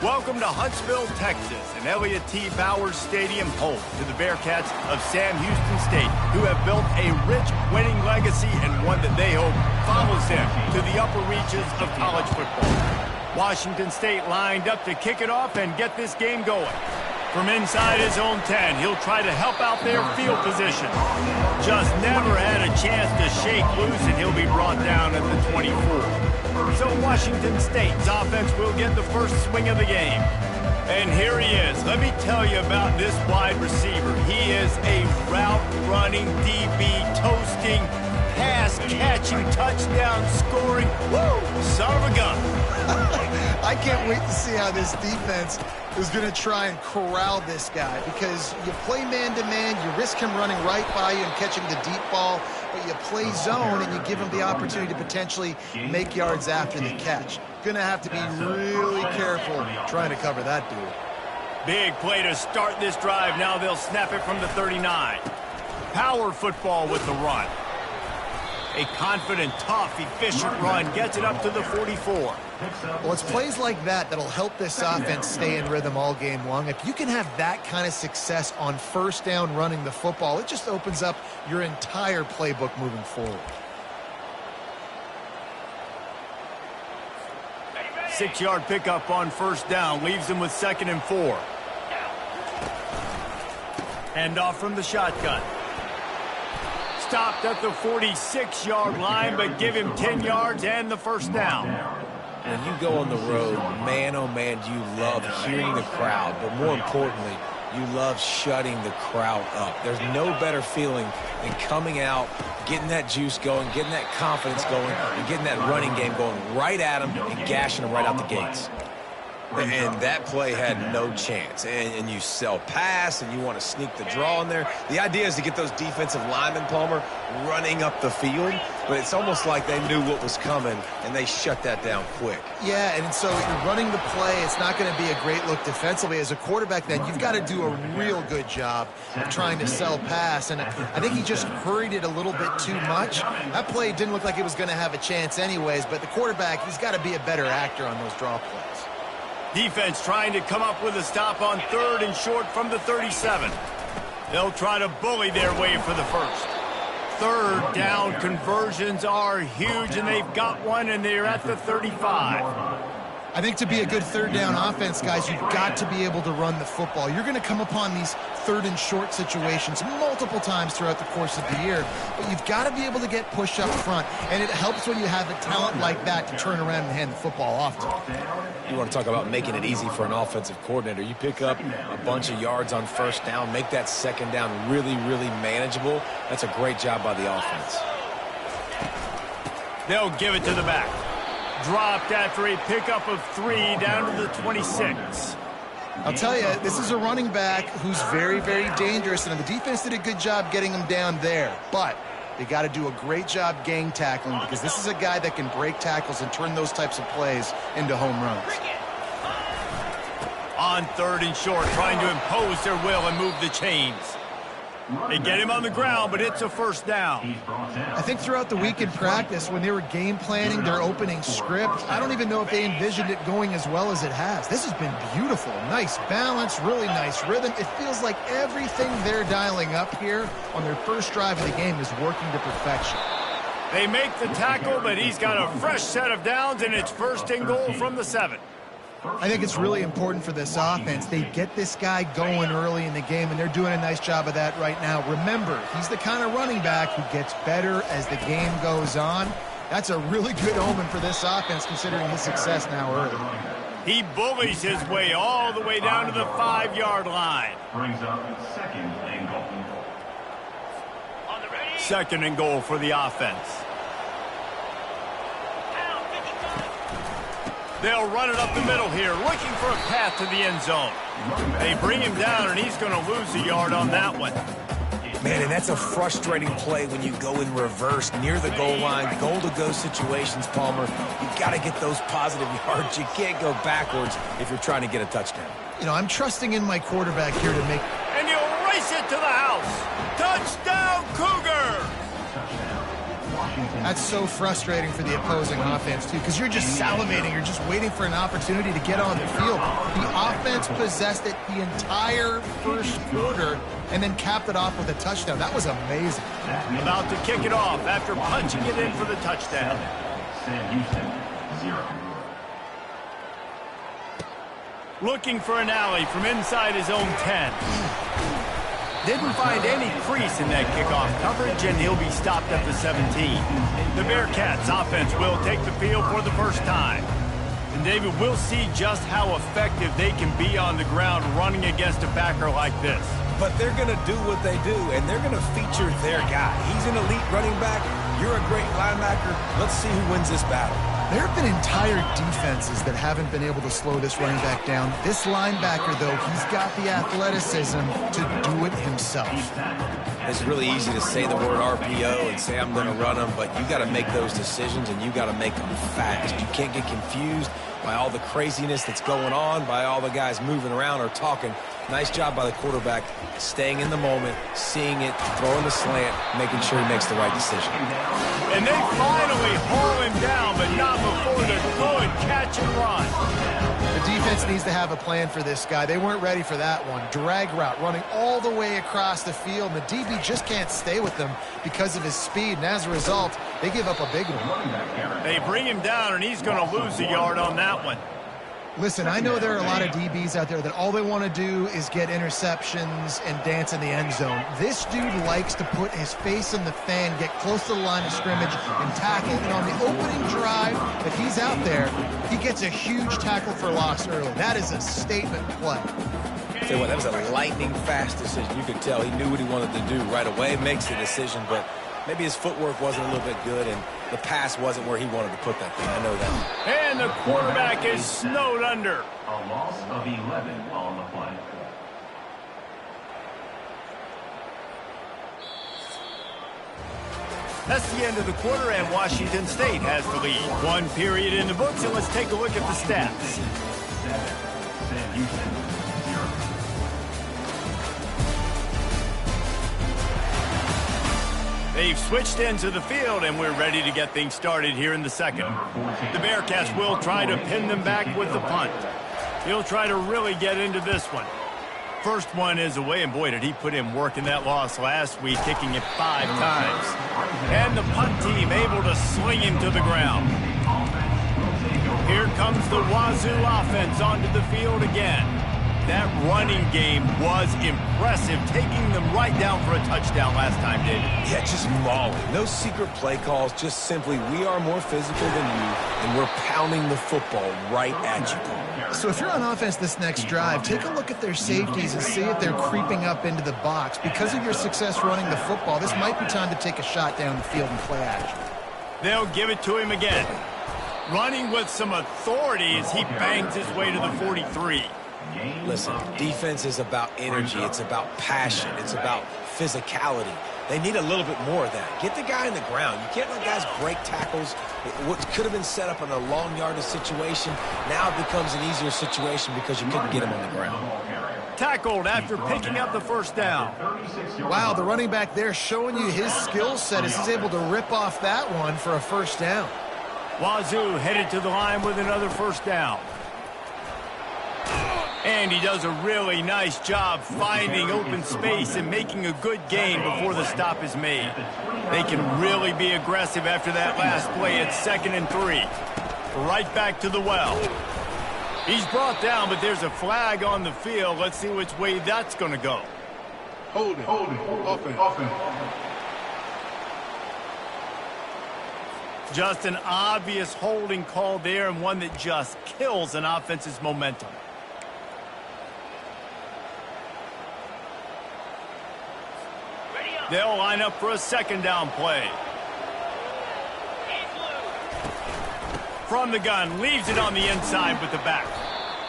Welcome to Huntsville, Texas, and Elliott T. Bowers Stadium, home to the Bearcats of Sam Houston State, who have built a rich winning legacy and one that they hope follows them to the upper reaches of college football. Washington State lined up to kick it off and get this game going. From inside his own 10, he'll try to help out their field position. Just never had a chance to shake loose, and he'll be brought down at the 24. So Washington State's offense will get the first swing of the game. And here he is. Let me tell you about this wide receiver. He is a route-running, DB, toasting, pass-catching, touchdown-scoring, woo, son of a gun. I can't wait to see how this defense is going to try and corral this guy, because you play man-to-man, you risk him running right by you and catching the deep ball, but you play zone and you give him the opportunity to potentially make yards after the catch. Going to have to be really careful trying to cover that dude. Big play to start this drive. Now they'll snap it from the 39. Power football with the run. A confident, tough, efficient run gets it up to the 44. Well, it's plays like that that'll help this offense stay in rhythm all game long. If you can have that kind of success on first down running the football, it just opens up your entire playbook moving forward. 6-yard pickup on first down leaves them with 2nd and 4. Hand off from the shotgun. Stopped at the 46-yard line, but give him 10 yards and the first down. When you go on the road, man, oh man, you love hearing the crowd, but more importantly, you love shutting the crowd up. There's no better feeling than coming out, getting that juice going, getting that confidence going, and getting that running game going right at them and gashing them right out the gates. And that play had no chance. And you sell pass, and you want to sneak the draw in there. The idea is to get those defensive linemen, Palmer, running up the field. But it's almost like they knew what was coming, and they shut that down quick. Yeah, and so you're running the play. It's not going to be a great look defensively. As a quarterback, then, you've got to do a real good job of trying to sell pass. And I think he just hurried it a little bit too much. That play didn't look like it was going to have a chance anyways. But the quarterback, he's got to be a better actor on those draw plays. Defense trying to come up with a stop on 3rd and short from the 37. They'll try to bully their way for the first. 3rd down conversions are huge, and they've got one, and they're at the 35. I think to be a good 3rd down offense, guys, you've got to be able to run the football. You're going to come upon these 3rd and short situations multiple times throughout the course of the year, but you've got to be able to get push up front, and it helps when you have a talent like that to turn around and hand the football off to. You want to talk about making it easy for an offensive coordinator. You pick up a bunch of yards on first down, make that 2nd down really, really manageable. That's a great job by the offense. They'll give it to the back. Dropped after a pickup of 3 down to the 26. I'll tell you, this is a running back who's very, very dangerous, and the defense did a good job getting him down there. But they got to do a great job gang tackling, because this is a guy that can break tackles and turn those types of plays into home runs. On 3rd and short, trying to impose their will and move the chains. They get him on the ground, but it's a first down. I think throughout the week in practice, when they were game planning their opening script, I don't even know if they envisioned it going as well as it has. This has been beautiful. Nice balance, really nice rhythm. It feels like everything they're dialing up here on their first drive of the game is working to perfection. They make the tackle, but he's got a fresh set of downs, and it's 1st and goal from the 7. I think it's really important for this offense. They get this guy going early in the game, and they're doing a nice job of that right now. Remember, he's the kind of running back who gets better as the game goes on. That's a really good omen for this offense, considering his success now early. He bullies his way all the way down to the 5-yard line. Brings up 2nd and goal. 2nd and goal for the offense. They'll run it up the middle here, looking for a path to the end zone. They bring him down, and he's going to lose a yard on that one. Man, and that's a frustrating play when you go in reverse near the goal line, goal-to-go situations, Palmer. You've got to get those positive yards. You can't go backwards if you're trying to get a touchdown. You know, I'm trusting in my quarterback here to make... And he'll race it to the house. Touchdown, Cougars! That's so frustrating for the opposing offense, too, because you're just salivating. You're just waiting for an opportunity to get on the field. The offense possessed it the entire first quarter and then capped it off with a touchdown. That was amazing. About to kick it off after punching it in for the touchdown. Sam Houston, 0. Looking for an alley from inside his own 10. Didn't find any crease in that kickoff coverage, and he'll be stopped at the 17. The Bearcats offense will take the field for the first time. And David, we'll see just how effective they can be on the ground running against a backer like this. But they're going to do what they do, and they're going to feature their guy. He's an elite running back. You're a great linebacker. Let's see who wins this battle. There have been entire defenses that haven't been able to slow this running back down. This linebacker, though, he's got the athleticism to do it himself. It's really easy to say the word RPO and say I'm going to run them, but you got to make those decisions, and you got to make them fast. You can't get confused by all the craziness that's going on, by all the guys moving around or talking. Nice job by the quarterback, staying in the moment, seeing it, throwing the slant, making sure he makes the right decision. And they finally haul him down, but not before the good catch and run. The defense needs to have a plan for this guy. They weren't ready for that one. Drag route, running all the way across the field. The DB just can't stay with them because of his speed, and as a result, they give up a big one. They bring him down, and he's going to lose a yard on that one. Listen, I know there are a lot of DBs out there that all they want to do is get interceptions and dance in the end zone. This dude likes to put his face in the fan, get close to the line of scrimmage, and tackle. And on the opening drive that he's out there, he gets a huge tackle for loss early. That is a statement play. Tell you what, that was a lightning-fast decision. You could tell he knew what he wanted to do right away, makes the decision, but maybe his footwork wasn't a little bit good, and the pass wasn't where he wanted to put that thing. I know that. And the quarterback is snowed under. A loss of 11 on the play. That's the end of the quarter, and Washington State has the lead. One period in the books, and let's take a look at the stats. Sam Houston, 0. They've switched into the field, and we're ready to get things started here in the second. The Bearcats will try to pin them back with the punt. He'll try to really get into this one. First one is away, and boy, did he put in work in that loss last week, kicking it 5 times. And the punt team able to sling him to the ground. Here comes the Wazoo offense onto the field again. That running game was impressive, taking them right down for a touchdown last time, David. Yeah, just mauling. No secret play calls, just simply we are more physical than you, and we're pounding the football right at you. So if you're on offense this next drive, take a look at their safeties and see if they're creeping up into the box. Because of your success running the football, this might be time to take a shot down the field and play action. They'll give it to him again. Running with some authority as he bangs his way to the 43. Listen, defense is about energy. It's about passion. It's about physicality. They need a little bit more of that. Get the guy in the ground. You can't let guys break tackles. What could have been set up in a long yardage situation, now it becomes an easier situation because you couldn't get him on the ground. Tackled after picking up the first down. Wow, the running back there showing you his skill set as he's able to rip off that one for a first down. Wazoo headed to the line with another first down. And he does a really nice job finding open space and making a good gain before the stop is made. They can really be aggressive after that last play at 2nd and 3. Right back to the well. He's brought down, but there's a flag on the field. Let's see which way that's going to go. Hold it. Offense. Just an obvious holding call there, and one that just kills an offense's momentum. They'll line up for a second down play. From the gun, leaves it on the inside with the back.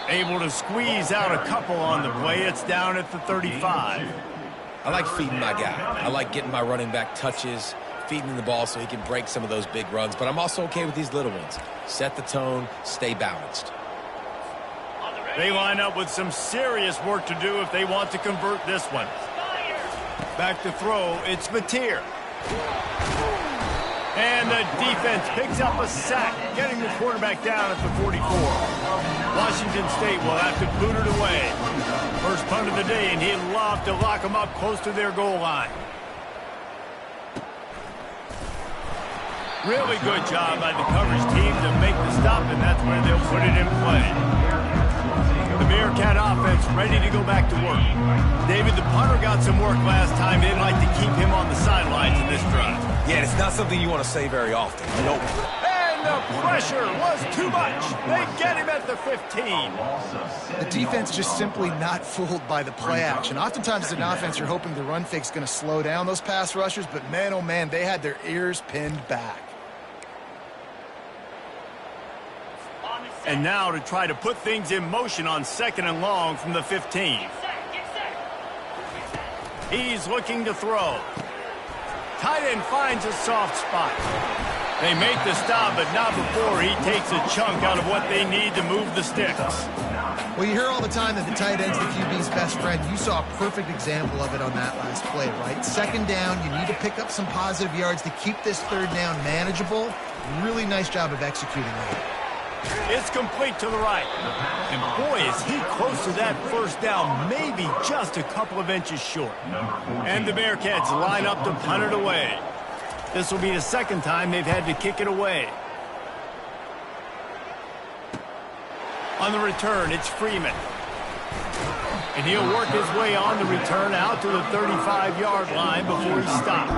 Able to squeeze out a couple on the play. It's down at the 35. I like feeding my guy. I like getting my running back touches, feeding him the ball so he can break some of those big runs. But I'm also okay with these little ones. Set the tone, stay balanced. They line up with some serious work to do if they want to convert this one. Back to throw, it's Mateer. And the defense picks up a sack, getting the quarterback down at the 44. Washington State will have to boot it away. First punt of the day, and he'd love to lock them up close to their goal line. Really good job by the coverage team to make the stop, and that's where they'll put it in play. The Bearcat offense ready to go back to work. David, the punter got some work last time. They'd like to keep him on the sidelines in this drive. Yeah, it's not something you want to say very often. Nope. And the pressure was too much. They get him at the 15. The defense just simply not fooled by the play action. Oftentimes as an offense, you're hoping the run fake's going to slow down those pass rushers, but man, oh man, they had their ears pinned back. And now to try to put things in motion on 2nd and long from the 15. He's looking to throw. Tight end finds a soft spot. They make the stop, but not before he takes a chunk out of what they need to move the sticks. Well, you hear all the time that the tight end's the QB's best friend. You saw a perfect example of it on that last play, right? 2nd down, you need to pick up some positive yards to keep this 3rd down manageable. Really nice job of executing that. It's complete to the right. And boy, is he close to that 1st down, maybe just a couple of inches short. And the Bearcats line up to punt it away. This will be the 2nd time they've had to kick it away. On the return, it's Freeman. And he'll work his way on the return out to the 35-yard line before he stopped.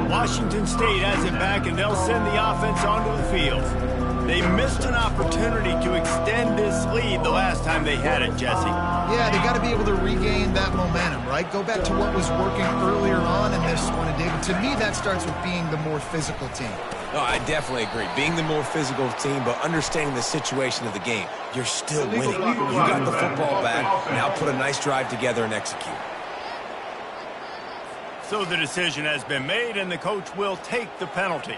Washington State has it back, and they'll send the offense onto the field. They missed an opportunity to extend this lead the last time they had it, Jesse. Yeah, they got to be able to regain that momentum, right? Go back to what was working earlier on in this one. And David, to me, that starts with being the more physical team. No, I definitely agree. Being the more physical team, but understanding the situation of the game. You're still winning. You got the football back. Now put a nice drive together and execute. So the decision has been made, and the coach will take the penalty.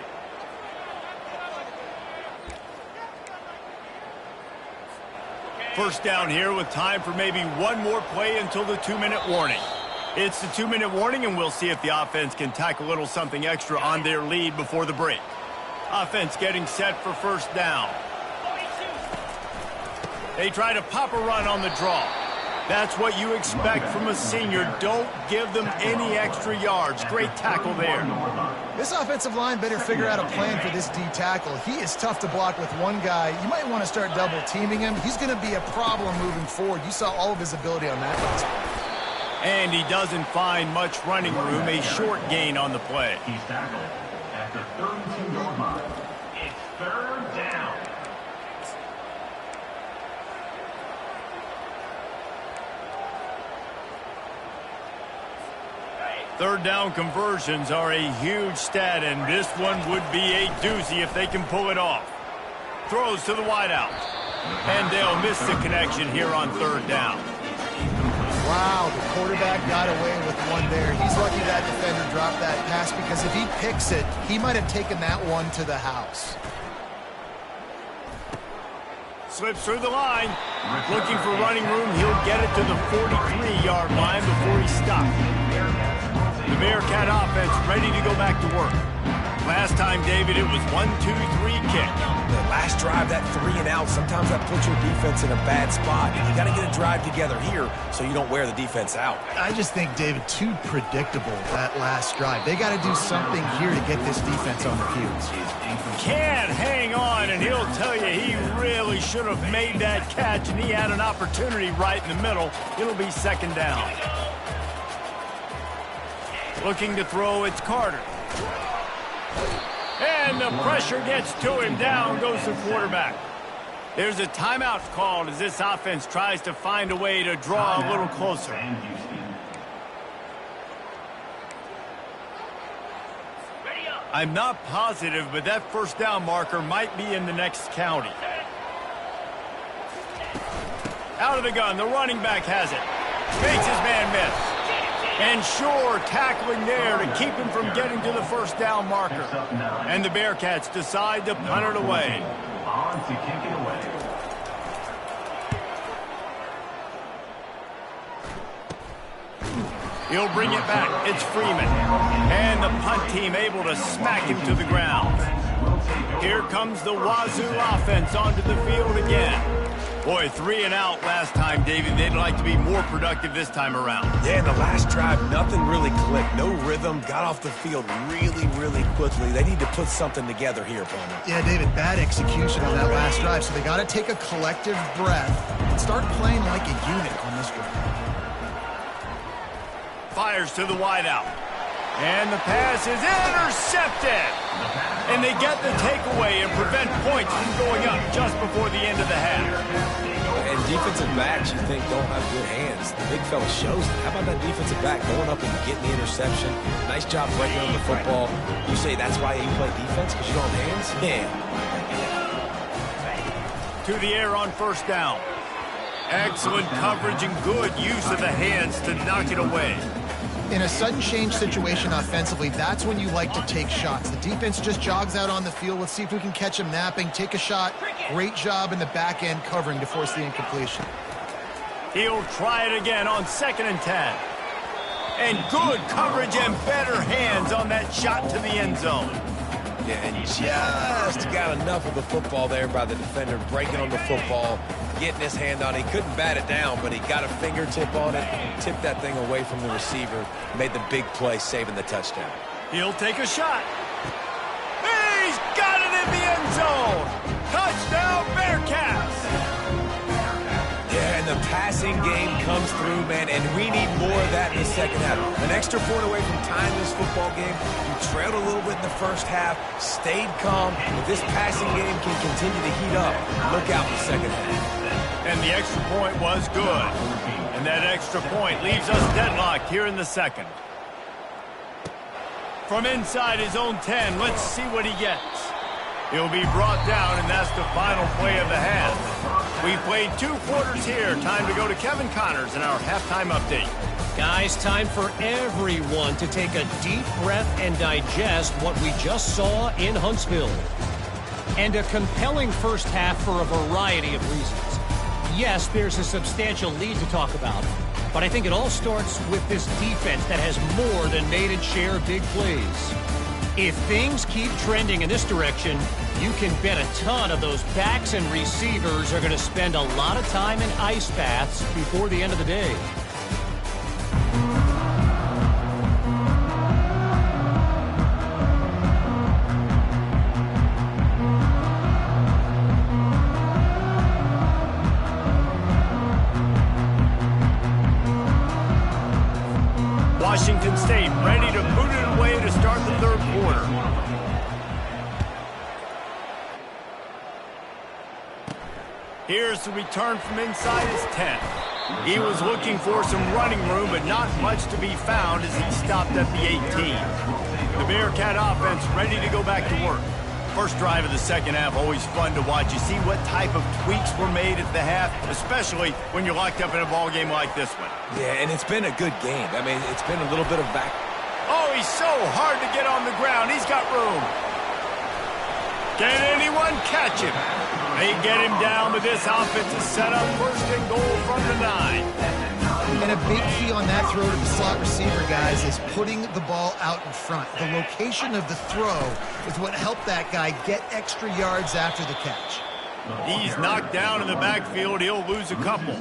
First down here with time for maybe one more play until the 2-minute warning. It's the 2-minute warning, and we'll see if the offense can tack a little something extra on their lead before the break. Offense getting set for 1st down. They try to pop a run on the draw. That's what you expect from a senior. Don't give them any extra yards. Great tackle there. This offensive line better figure out a plan for this D tackle. He is tough to block with one guy. You might want to start double teaming him. He's going to be a problem moving forward. You saw all of his ability on that last play. And he doesn't find much running room. A short gain on the play. He's tackled at the 32-yard line. It's 3rd down. Third down conversions are a huge stat, and this one would be a doozy if they can pull it off. Throws to the wideout. And they'll miss the connection here on 3rd down. Wow, the quarterback got away with one there. He's lucky that defender dropped that pass, because if he picks it, he might have taken that one to the house. Slips through the line. Looking for running room. He'll get it to the 43-yard line before he stops. The Bearcat offense ready to go back to work. Last time, David, it was 1-2-3 kick. The last drive, that 3 and out, sometimes that puts your defense in a bad spot. And you got to get a drive together here so you don't wear the defense out. I just think, David, too predictable, that last drive. They got to do something here to get this defense on their heels. Can't hang on, and he'll tell you he really should have made that catch, and he had an opportunity right in the middle. It'll be 2nd down. Looking to throw, it's Carter. And the pressure gets to him. Down goes the quarterback. There's a timeout called as this offense tries to find a way to draw a little closer. I'm not positive, but that 1st down marker might be in the next county. Out of the gun, the running back has it. Makes his man miss. And Shore tackling there to keep him from getting to the 1st down marker. And the Bearcats decide to punt it away. On to kick it away. He'll bring it back. It's Freeman. And the punt team able to smack him to the ground. Here comes the Wazoo offense onto the field again. Boy, 3 and out last time, David. They'd like to be more productive this time around. Yeah, in the last drive, nothing really clicked. No rhythm. Got off the field really, really quickly. They need to put something together here, Palmer. Yeah, David, bad execution on that last drive, so they got to take a collective breath and start playing like a unit on this drive. Fires to the wideout. And the pass is intercepted. And they get the takeaway and prevent points from going up just before the end of the half. And defensive backs you think don't have good hands. The big fella shows it. How about that defensive back going up and getting the interception? Nice job breaking on the football. You say that's why you play defense, because you don't have hands? Yeah. To the air on first down. Excellent coverage and good use of the hands to knock it away. In a sudden change situation offensively, that's when you like to take shots. The defense just jogs out on the field. Let's see if we can catch him napping, take a shot. Great job in the back end covering to force the incompletion. He'll try it again on 2nd and 10. And good coverage and better hands on that shot to the end zone. Yeah, and just got enough of the football there by the defender, breaking on the football, getting his hand on it. He couldn't bat it down, but he got a fingertip on it, tipped that thing away from the receiver, made the big play, saving the touchdown. He'll take a shot. He's got it in the end zone. Touchdown, Bearcats. Yeah, and the passing game comes through, man, and we need more of that in the second half. An extra point away from tying this football game. You trailed a little bit in the first half, stayed calm. If this passing game can continue to heat up, look out in the second half. And the extra point was good. And that extra point leaves us deadlocked here in the second. From inside his own 10, let's see what he gets. He'll be brought down, and that's the final play of the half. We've played 2 quarters here. Time to go to Kevin Connors in our halftime update. Guys, time for everyone to take a deep breath and digest what we just saw in Huntsville. And a compelling first half for a variety of reasons. Yes, there's a substantial lead to talk about, but I think it all starts with this defense that has more than made its share of big plays. If things keep trending in this direction, you can bet a ton of those backs and receivers are going to spend a lot of time in ice baths before the end of the day. Washington State ready to boot it away to start the 3rd quarter. Here's the return from inside his 10. He was looking for some running room, but not much to be found as he stopped at the 18. The Bearcat offense ready to go back to work. First drive of the second half, always fun to watch. You see what type of tweaks were made at the half, especially when you're locked up in a ball game like this one. Yeah, and it's been a good game. I mean, it's been a little bit of back. Oh, he's so hard to get on the ground. He's got room. Can anyone catch him? They get him down, but this offense is set up 1st and goal from the 9. And a big key on that throw to the slot receiver, guys, is putting the ball out in front. The location of the throw is what helped that guy get extra yards after the catch. He's knocked down in the backfield. He'll lose a couple.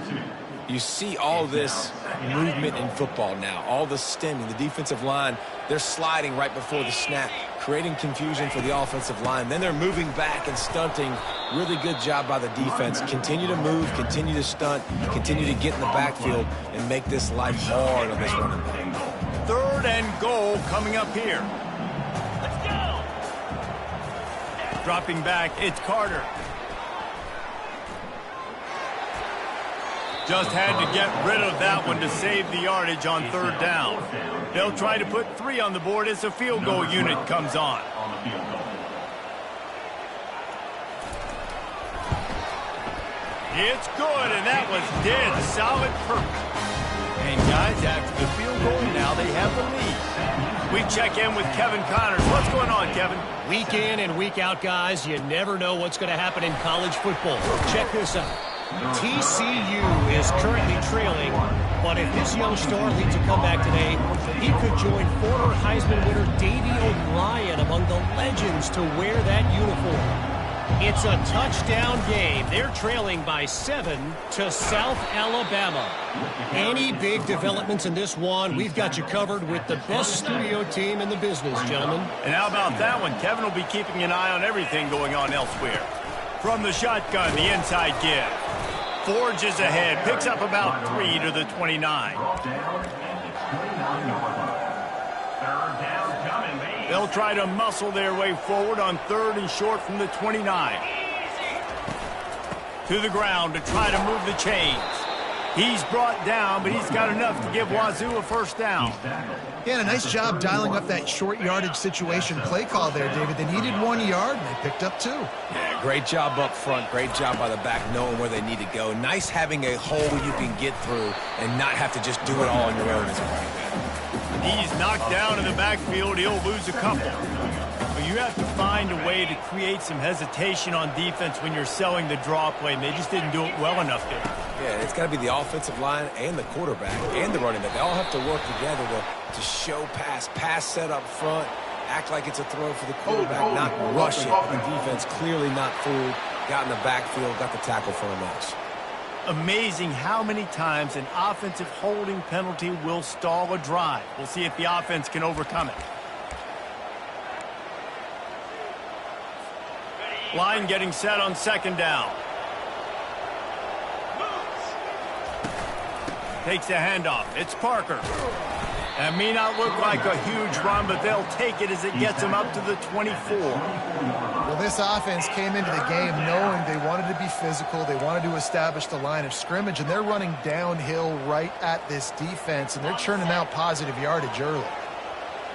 You see all this movement in football now, all the stemming, the defensive line, they're sliding right before the snap, creating confusion for the offensive line. Then they're moving back and stunting. Really good job by the defense. Continue to move, continue to stunt, continue to get in the backfield and make this life hard on this running back. 3rd and goal coming up here. Let's go. Dropping back, it's Carter. Just had to get rid of that one to save the yardage on 3rd down. They'll try to put 3 on the board as the field goal unit comes on. It's good, and that was dead solid perfect. And guys, after the field goal, now they have the lead. We check in with Kevin Connors. What's going on, Kevin? Week in and week out, guys, you never know what's going to happen in college football. Check this out. TCU is currently trailing, but if this young star leads a comeback today, he could join former Heisman winner Davey O'Brien among the legends to wear that uniform. It's a touchdown game. They're trailing by 7 to South Alabama. Any big developments in this one, we've got you covered with the best studio team in the business, gentlemen. And how about that one? Kevin will be keeping an eye on everything going on elsewhere. From the shotgun, the inside give. Forges ahead, picks up about 3 to the 29. They'll try to muscle their way forward on 3rd and short from the 29. To the ground to try to move the chains. He's brought down, but he's got enough to give Wazoo a first down. Yeah, and a nice job dialing up that short yardage situation play call there, David. They needed 1 yard, and they picked up 2. Yeah, great job up front. Great job by the back knowing where they need to go. Nice having a hole you can get through and not have to just do it all on your own as a running back. He's knocked down in the backfield. He'll lose a couple. But you have to find a way to create some hesitation on defense when you're selling the draw play, and they just didn't do it well enough there. Yeah, it's got to be the offensive line and the quarterback and the running back. They all have to work together to show pass set up front, act like it's a throw for the quarterback, not rush it. The defense clearly not fooled, got in the backfield, got the tackle for a loss. Amazing how many times an offensive holding penalty will stall a drive. We'll see if the offense can overcome it. Line getting set on 2nd down. Takes the handoff. It's Parker. That may not look like a huge run, but they'll take it as it gets them up to the 24. Well, this offense came into the game knowing they wanted to be physical. They wanted to establish the line of scrimmage, and they're running downhill right at this defense, and they're churning out positive yardage early.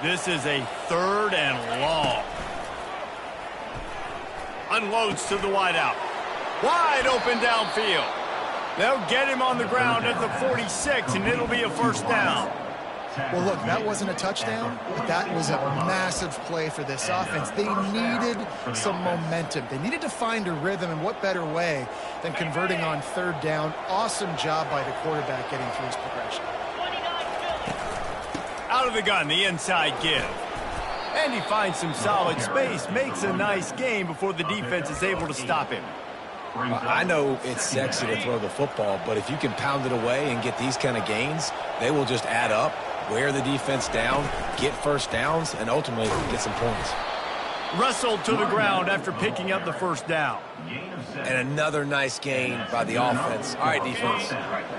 This is a 3rd and long. Unloads to the wideout. Wide open downfield. They'll get him on the ground at the 46, and it'll be a first down. Well, look, that wasn't a touchdown, but that was a massive play for this offense. They needed some momentum. They needed to find a rhythm, and what better way than converting on 3rd down. Awesome job by the quarterback getting through his progression. Out of the gun, the inside give. And he finds some solid space, makes a nice gain before the defense is able to stop him. I know it's sexy to throw the football, but if you can pound it away and get these kind of gains, they will just add up, wear the defense down, get first downs, and ultimately get some points. Wrestled to the ground after picking up the first down. And another nice gain by the offense. All right, defense,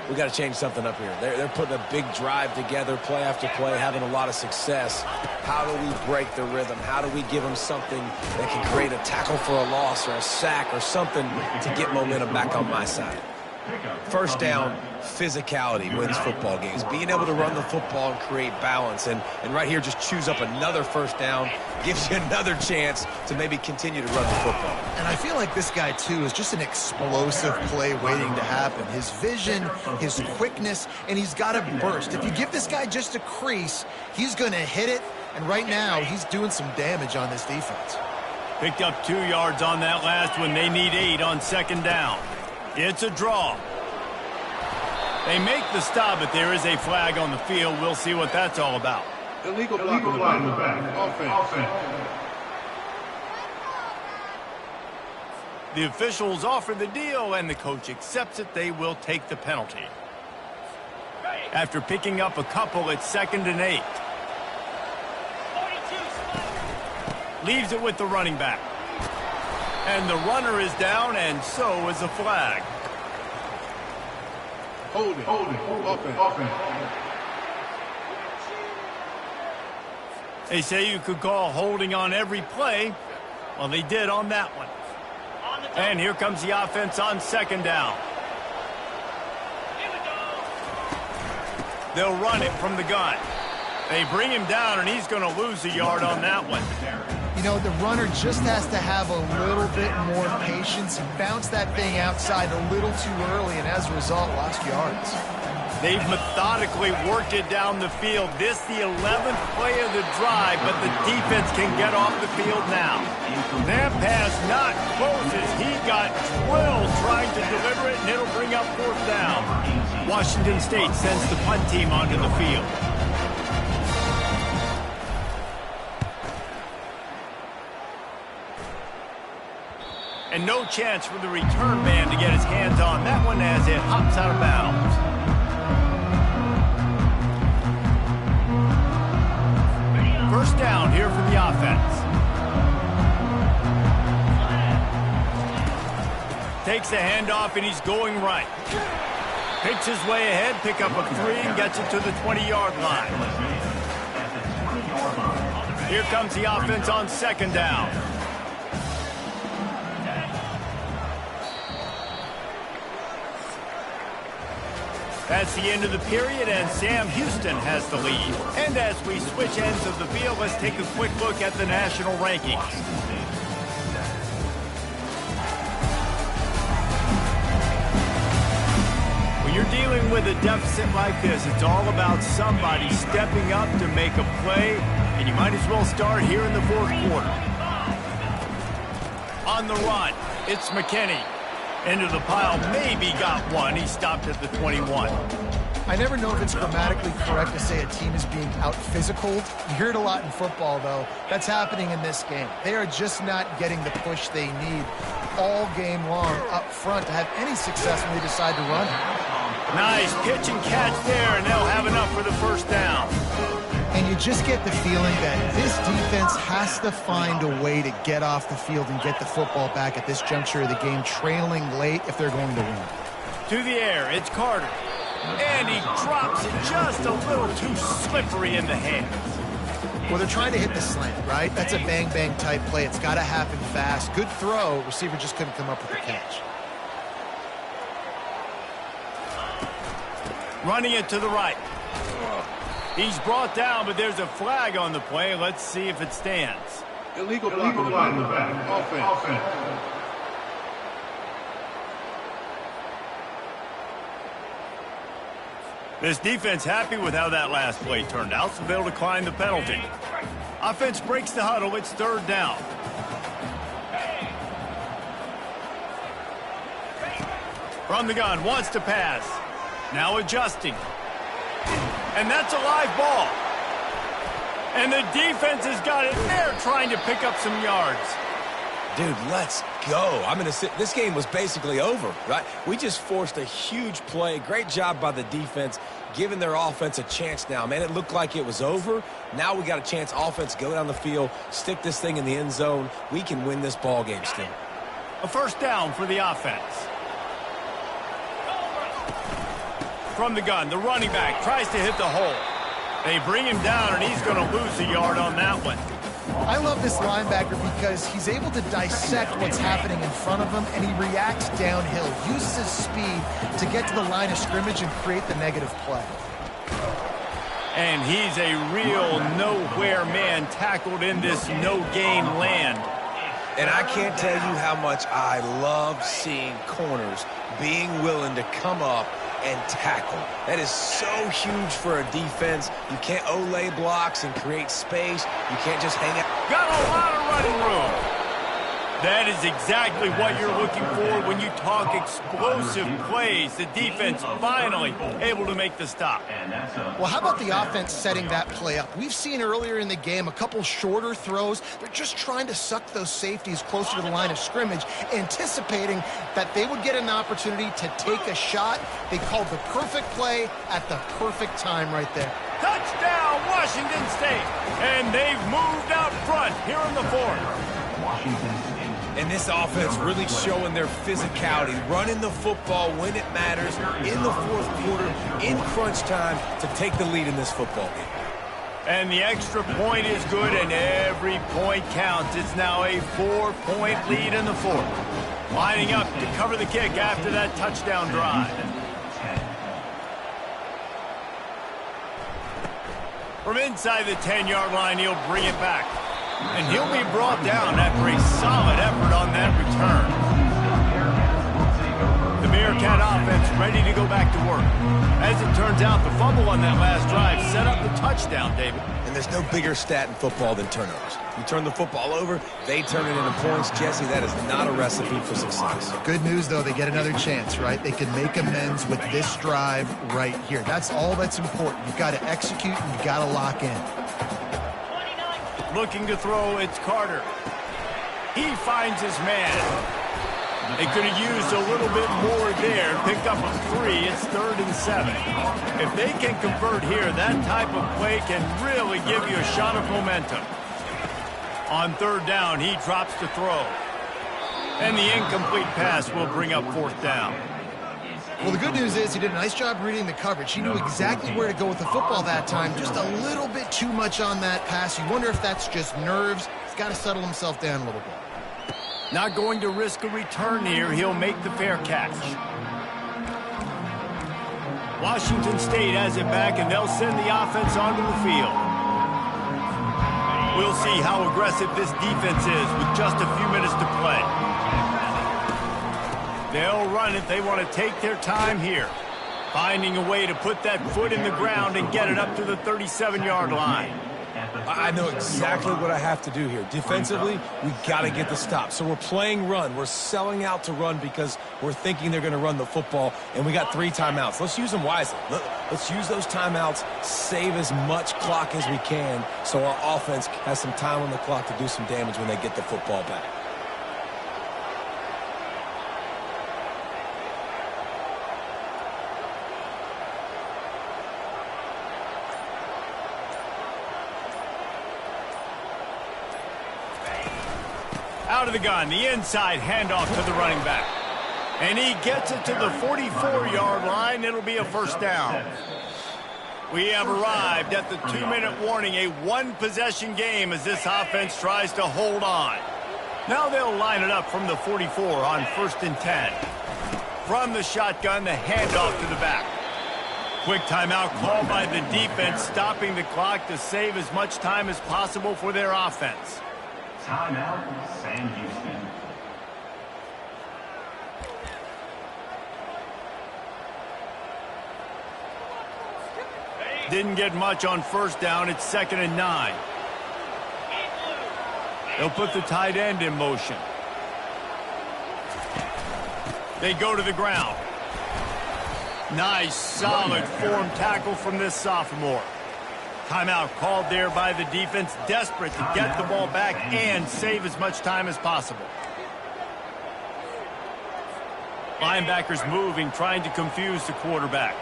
we got to change something up here. They're putting a big drive together, play after play, having a lot of success. How do we break the rhythm? How do we give them something that can create a tackle for a loss or a sack or something to get momentum back on my side? First down, physicality wins football games. Being able to run the football and create balance. And right here, just choose up another first down, gives you another chance to maybe continue to run the football. And I feel like this guy, too, is just an explosive play waiting to happen. His vision, his quickness, and he's got a burst. If you give this guy just a crease, he's going to hit it. And right now, he's doing some damage on this defense. Picked up 2 yards on that last one. They need 8 on 2nd down. It's a draw. They make the stop, but there is a flag on the field. We'll see what that's all about. Illegal block in the back. Offense. The officials offer the deal, and the coach accepts it. They will take the penalty. After picking up a couple, it's 2nd and 8. Leaves it with the running back. And the runner is down, and so is a flag. Hold it. Offense. They say you could call holding on every play. Well, they did on that one. And here comes the offense on 2nd down. They'll run it from the gun. They bring him down, and he's going to lose a yard on that one. You know, the runner just has to have a little bit more patience. He bounced that thing outside a little too early, and as a result, lost yards. They've methodically worked it down the field. This the 11th play of the drive, but the defense can get off the field now. That pass not close as he got drilled trying to deliver it, and it'll bring up fourth down. Washington State sends the punt team onto the field. And no chance for the return man to get his hands on that one as it hops out of bounds. First down here for the offense. Takes the handoff, and he's going right. Picks his way ahead, pick up a 3, and gets it to the 20-yard line. Here comes the offense on second down. That's the end of the period, and Sam Houston has the lead. And as we switch ends of the field, let's take a quick look at the national rankings. When you're dealing with a deficit like this, it's all about somebody stepping up to make a play, and you might as well start here in the fourth quarter. On the run, it's McKinney. Into the pile, maybe got one. He stopped at the 21. I never know if it's grammatically correct to say a team is being out-physical. You hear it a lot in football, though. That's happening in this game. They are just not getting the push they need all game long up front to have any success when they decide to run it. Nice pitch and catch there, and they'll have enough for the first down. And you just get the feeling that this defense has to find a way to get off the field and get the football back at this juncture of the game, trailing late if they're going to win. To the air, it's Carter. And he drops it just a little too slippery in the hands. Well, they're trying to hit the slant, right? That's a bang-bang type play. It's got to happen fast. Good throw. Receiver just couldn't come up with the catch. Running it to the right. He's brought down, but there's a flag on the play. Let's see if it stands. Illegal block in the back. Offense. This defense happy with how that last play turned out, so they'll decline the penalty. Offense breaks the huddle. It's third down. From the gun, wants to pass. Now adjusting. And that's a live ball. And the defense has got it there trying to pick up some yards. Dude, let's go. I'm going to sit. This game was basically over, right? We just forced a huge play. Great job by the defense, giving their offense a chance now. Man, it looked like it was over. Now we got a chance. Offense, go down the field, stick this thing in the end zone. We can win this ball game still. A first down for the offense. From the gun, the running back tries to hit the hole. They bring him down, and he's going to lose a yard on that one. I love this linebacker because he's able to dissect what's happening in front of him, and he reacts downhill, uses his speed to get to the line of scrimmage and create the negative play. And he's a real nowhere man tackled in this no-gain land. And I can't tell you how much I love seeing corners being willing to come up and tackle. That is so huge for a defense. You can't Olay blocks and create space. You can't just hang out. Got a lot of running room. That is exactly what you're looking for when you talk explosive plays. The defense finally able to make the stop. Well, how about the offense setting that play up? We've seen earlier in the game a couple shorter throws. They're just trying to suck those safeties closer to the line of scrimmage, anticipating that they would get an opportunity to take a shot. They called the perfect play at the perfect time right there. Touchdown, Washington State. And they've moved out front here in the fourth. Washington State. And this offense really showing their physicality, running the football when it matters, in the fourth quarter, in crunch time, to take the lead in this football game. And the extra point is good, and every point counts. It's now a 4-point lead in the fourth. Lining up to cover the kick after that touchdown drive. From inside the 10-yard line, he'll bring it back. And he'll be brought down after a solid effort on that return. The Bearcat offense ready to go back to work. As it turns out, the fumble on that last drive set up the touchdown, David. And And there's no bigger stat in football than turnovers. You turn the football over, they turn it into points. Jesse, that is not a recipe for success. Good news, though, they get another chance, right? They can make amends with this drive right here. That's all that's important. You've got to execute and you've got to lock in. Looking to throw, it's Carter. He finds his man. They could have used a little bit more there. Picked up a 3. It's 3rd and 7. If they can convert here, that type of play can really give you a shot of momentum. On 3rd down, he drops to throw. And the incomplete pass will bring up 4th down. Well, the good news is he did a nice job reading the coverage. He knew exactly where to go with the football that time. Just a little bit too much on that pass. You wonder if that's just nerves. He's got to settle himself down a little bit. Not going to risk a return here. He'll make the fair catch. Washington State has it back, and they'll send the offense onto the field. We'll see how aggressive this defense is with just a few minutes to play. They'll run it. They want to take their time here, finding a way to put that foot in the ground and get it up to the 37-yard line. I know exactly what I have to do here. Defensively, we got to get the stop. So we're playing run. We're selling out to run because we're thinking they're going to run the football, and we got 3 timeouts. Let's use them wisely. Let's use those timeouts, save as much clock as we can so our offense has some time on the clock to do some damage when they get the football back. Out of the gun, the inside handoff to the running back. And he gets it to the 44-yard line. It'll be a 1st down. We have arrived at the 2-minute warning, a 1-possession game as this offense tries to hold on. Now they'll line it up from the 44 on 1st and 10. From the shotgun, the handoff to the back. Quick timeout called by the defense, stopping the clock to save as much time as possible for their offense. Timeout, Sam Houston. Didn't get much on 1st down. It's 2nd and 9. They'll put the tight end in motion. They go to the ground. Nice, solid form tackle from this sophomore. Timeout called there by the defense, desperate to get the ball back and save as much time as possible. Linebackers moving, trying to confuse the quarterback.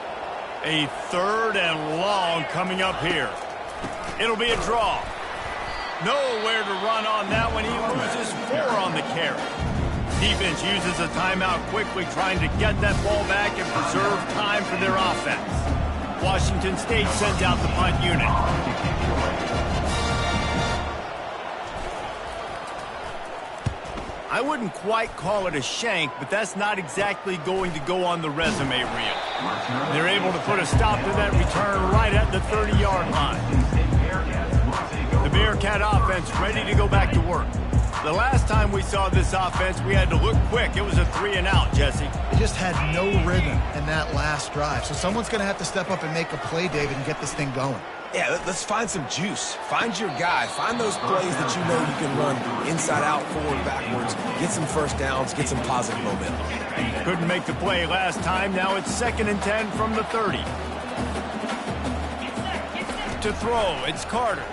A 3rd and long coming up here. It'll be a draw. Nowhere to run on that one. He loses 4 on the carry. Defense uses a timeout quickly, trying to get that ball back and preserve time for their offense. Washington State sends out the punt unit. I wouldn't quite call it a shank, but that's not exactly going to go on the resume reel. They're able to put a stop to that return right at the 30-yard line. The Bearcat offense ready to go back to work. The last time we saw this offense, we had to look quick. It was a 3-and-out, Jesse. They just had no rhythm in that last drive. So someone's going to have to step up and make a play, David, and get this thing going. Yeah, let's find some juice. Find your guy. Find those plays that you know you can run inside out, forward, backwards. Get some 1st downs. Get some positive momentum. Couldn't make the play last time. Now it's 2nd and 10 from the 30. To throw, it's Carter.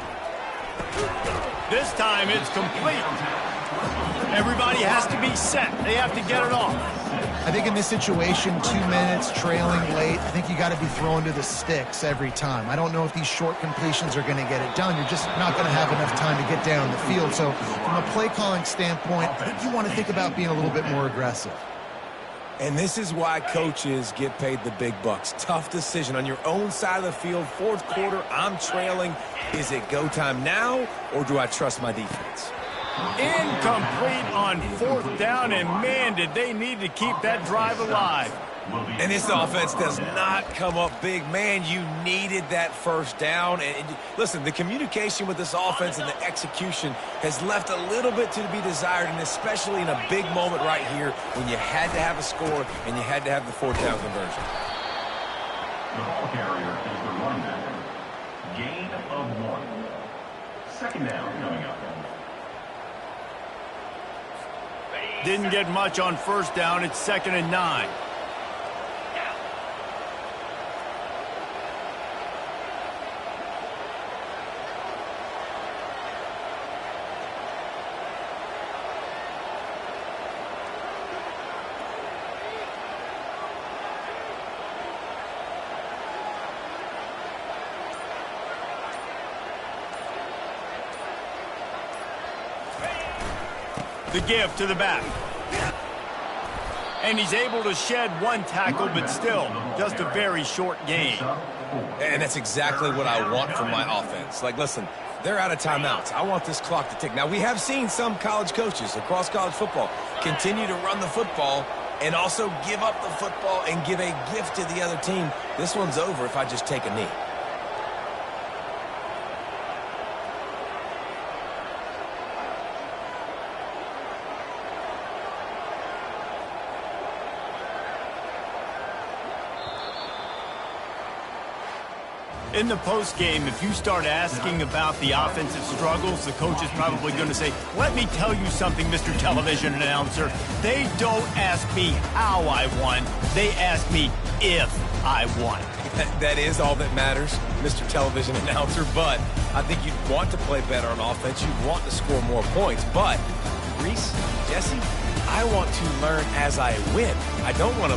This time it's complete. Everybody has to be set. They have to get it off. I think in this situation, 2 minutes, trailing late, I think you got to be throwing to the sticks every time. I don't know if these short completions are going to get it done. You're just not going to have enough time to get down the field. So from a play calling standpoint, I think you want to think about being a little bit more aggressive. And this is why coaches get paid the big bucks. Tough decision on your own side of the field. 4th quarter, I'm trailing. Is it go time now, or do I trust my defense? Incomplete on 4th down, and man, did they need to keep that drive alive. And this offense does not come up big. Man, you needed that 1st down. And listen, the communication with this offense and the execution has left a little bit to be desired, and especially in a big moment right here when you had to have a score and you had to have the 4th down conversion. The ball carrier is the running back. Gain of 1. Second down coming up. Didn't get much on first down. It's 2nd and 9. The give to the back. And he's able to shed one tackle, but still, just a very short gain. And that's exactly what I want from my offense. Like, listen, they're out of timeouts. I want this clock to tick. Now, we have seen some college coaches across college football continue to run the football and also give up the football and give a gift to the other team. This one's over if I just take a knee. In the postgame, if you start asking about the offensive struggles, the coach is probably going to say, let me tell you something, Mr. Television Announcer. They don't ask me how I won. They ask me if I won. That is all that matters, Mr. Television Announcer, but I think you'd want to play better on offense. You'd want to score more points, but Reese, Jesse, I want to learn as I win. I don't want to